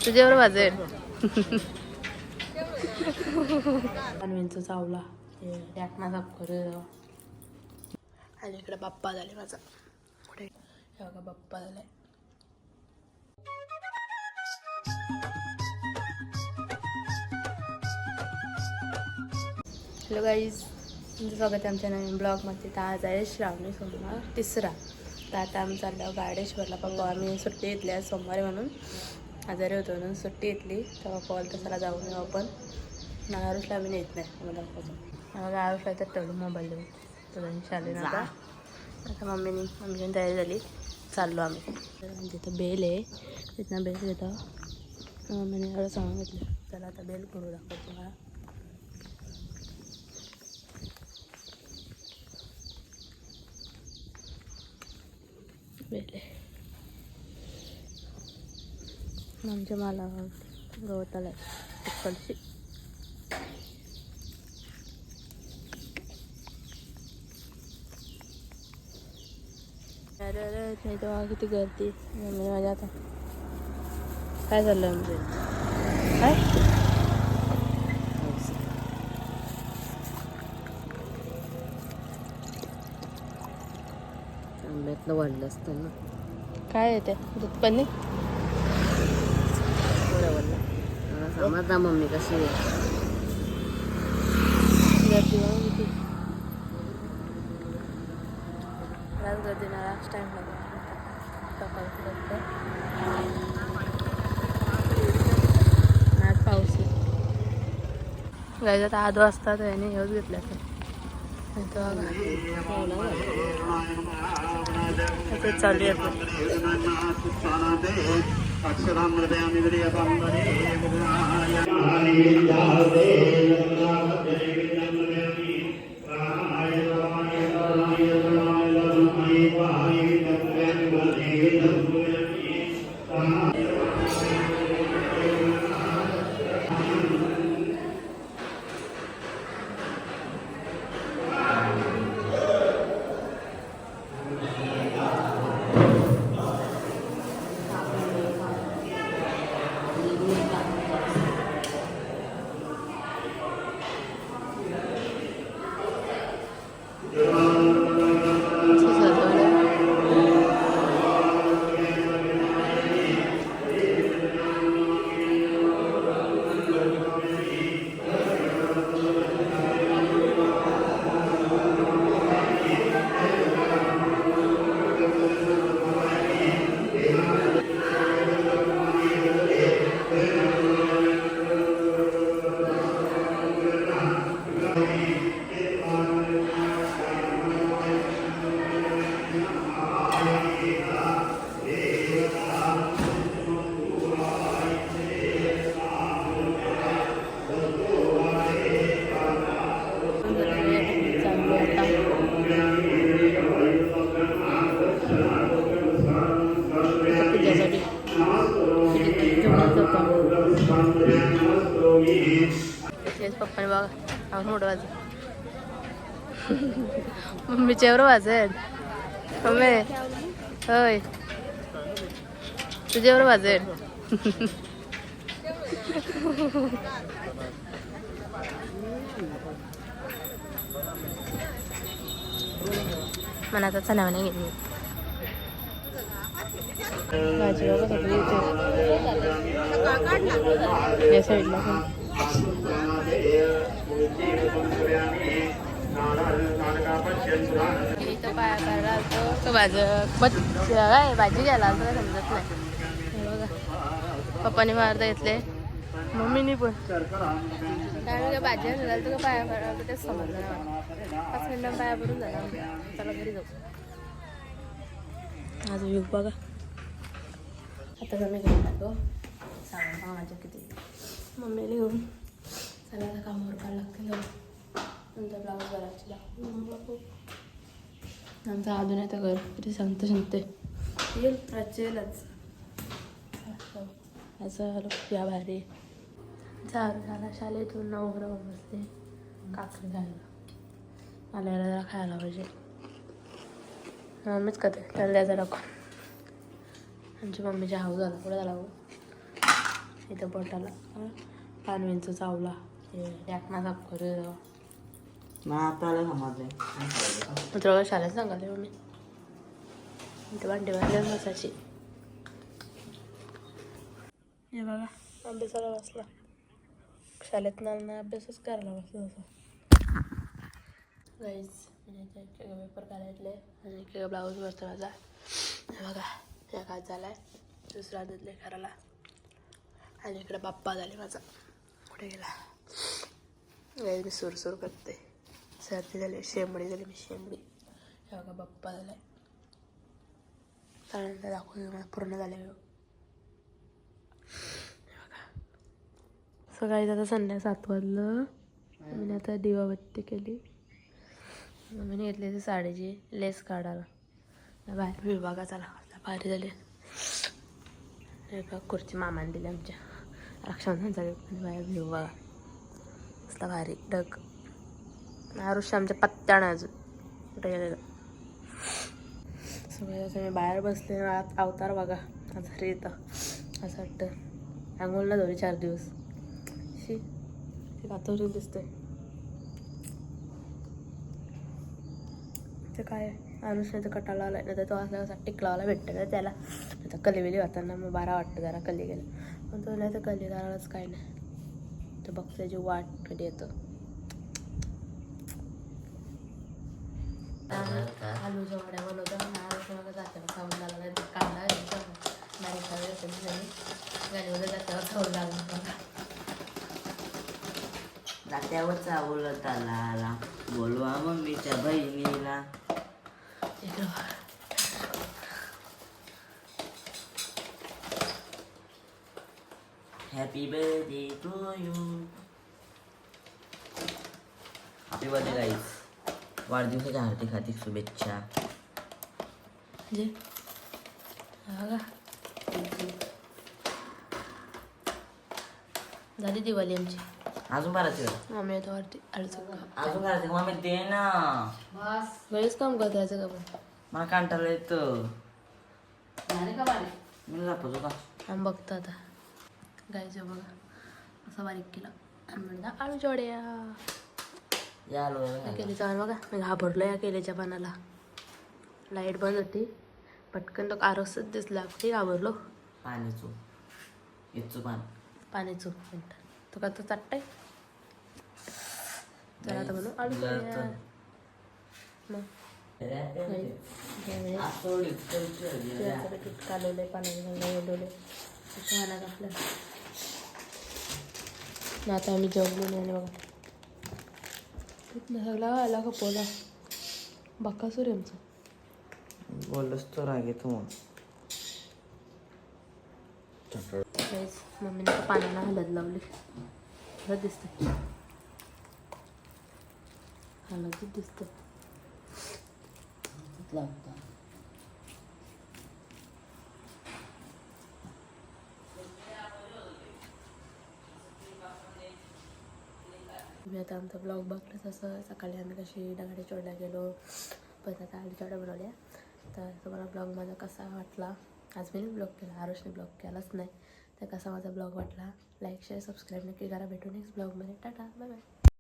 तुझ्यावर वाजेल. अनवीनचा चावला टाकणा साफ करू. आणि इकडे बाप्पा झाले माझा. कुठे हे बघा बाप्पा झालाय. हॅलो गाईज, तुमचं स्वागत आहे आमच्या नवीन ब्लॉगमध्ये. तर आज आहे श्रावणी सोमवार 3रा. तर आता आम्ही चाललो गाडेश्वरला. पप्पा आम्ही सुट्टी घेतली आज सोमवारी म्हणून, आजारी होतो म्हणून सुट्टी घेतली. तेव्हा कॉल तसाला जाऊन येऊ आपण. आरुषला आम्ही नेत नाही मला दाखवतो. आरुषला तर ठेवलं मोबाईल देऊन. तर शाले ना आता मम्मीने तयारी झाली. चाललो आम्ही. तिथं बेल आहे, तिथनं बेल घेतो. मम्मीने एवढं सांगून घेतलं. चला आता बेल करू दाखवतो तुम्हाला. बेल आमच्या मला गवताला तिकडची. अरे नाही तेव्हा किती गर्दी. म्हणजे माझ्या आता काय चाललं म्हणजे काय आंब्यातलं वाढलं असतं ना. काय येते दूध पाणी बरोबर. मला समज ना मम्मी कशी आहे. गर्दी म्हणून किती आज गर्दी ना. लास्ट टाइम लागला सकाळची आज पाऊस गायचं. आता 8 वाजता त्याने हेच घेतलं ते चालू आहे. पप्पाने बघा मोठं वाज मम्मीच्यावर वाजेल. मम्मी होय तुझ्यावर वाजेल. मनाचा चणावा नाही घेतली भाजी बघा सगळी इथे या साईडला इथं पाया करायला तो काय भाजी घ्यायला असं काय समजत नाही. बघा पप्पाने मारता घेतले, मम्मीनी पण काय भाजी घालायला तर पाया करायला तेच समजलं नाही. 5 मिनिटां पाया भरून झाला. चला घरी जाऊ. आज येऊ बघा. आता मी घेऊन टाको सामान माझ्या किती मम्मीला घेऊन. चला आता कामावर काय लागते जाऊ. नंतर ब्लाऊज करायची लागतो. आमचा अजून आहे तर घर किती सांगते येईल येईलच. असं या भारी झाला शाळेतून 9 बसते. काकडी खायला आल्याला जरा खायला पाहिजे. मीच करते त्याला द्यायचा टाकून. आमची मम्मीच्या हाऊ झाला पुढे झाला. इथं बोटाला पानवींचा चावला याकना साफ करू मित्र शाळेत सांगाले मी इथे भांडी वाजले मसाची हे बघा अभ्यासाला बसला शाळेत ना अभ्यासच करायला बसला असं गाईज म्हणजे एक पेपर काढायतले आणि एक ब्लाऊज वरचा माझा हे बघा एक हात झाला आहे दुसरा हात लेकराला आणि इकडे बाप्पा झाले माझा कुठे गेला गाईज मी सुरसुर करते सर्दी झाली शेंबडी झाली मी शेंबडी हे बघा बाप्पा झाला आहे त्यानंतर दाखवून मला पूर्ण झाले हे बघा सकाळी आता संध्याकाळी 7 वाजलं मी आता दिवाबत्ती केली मी घेतली ती साडीची लेस काढायला बाहेर विभागा चला भारी झाली एका खुर्ची मामाने दिली आमच्या रक्षाबंधनचा गिफ्ट बाहेर विभागा असला भारी डग आरुष्य आमच्या पत्त्यानं अजून कुठे गेलेलं सगळं असं मी बाहेर बसले आत अवतार बघा आजारी येतं असं वाटतं आंघोळला धोरी 4 दिवस शी ते कातवरी दिसतंय ते काय अनुष्याचं कटाला आला नाही तर तो असला कसा टिकलावाला भेटतं का त्याला आता कलीबिली होताना मग बारा वाटतं जरा कली गेलं पण तो नाही तर कली करायलाच काय नाही तो बघ त्याची वाट कधी येतं आलूच्या वड्या बनवतो महाराष्ट्र जाते खाऊन लागला नाही कांदा गाडीवर जात्यावर खाऊन लागला जात्यावर चावलं त्याला बोलवा मम्मीच्या बहिणीला happy birthday to you happy birthday guys वाढदिवसाच्या हार्दिक शुभेच्छा जे बघा झाली दिवाळी आमची अजून बाराची वेळ मम्मी येतो वरती अडचण अजून करायचं मम्मी दे ना बस वेळेस काम करतो याचं का पण मला कांटाळा येतं का बारीक मी जातो का आम्ही बघतो आता गायचं बघा असं बारीक केलं आणि म्हणता आळू जोड्या या लो केलीचा पान बघा मी घाबरलो या केलीच्या पानाला लाईट बंद होती पटकन तो आरसच दिसला कुठे घाबरलो पाणीचू इच्छू पान पाणी चूक मिनटं तो का तो चाटताय चला आता म्हणून आळू जोड्या मग कालवले पाण्याचे उडवले छान आपल्या ना आता आम्ही जेवलो नाही आणि बघा सगळा आला का पोला बक्कासूर आहे आमचं बोललोच तो राग येतो मग मम्मीने पाण्याला हलत लावली हलत दिसतं हलतच दिसतं लागतं मी आता आमचा ब्लॉग बघलाच असं सकाळी आम्ही कशी दगडी चोडला गेलो पण आता आलू चोड्या बनवल्या तर तुम्हाला ब्लॉग माझा कसा वाटला आज मी ब्लॉग केला आरुषने ब्लॉग केलाच नाही तर कसा माझा ब्लॉग वाटला लाईक शेअर सबस्क्राईब नक्की करा भेटू नेक्स्ट ब्लॉगमध्ये टाटा बाय बाय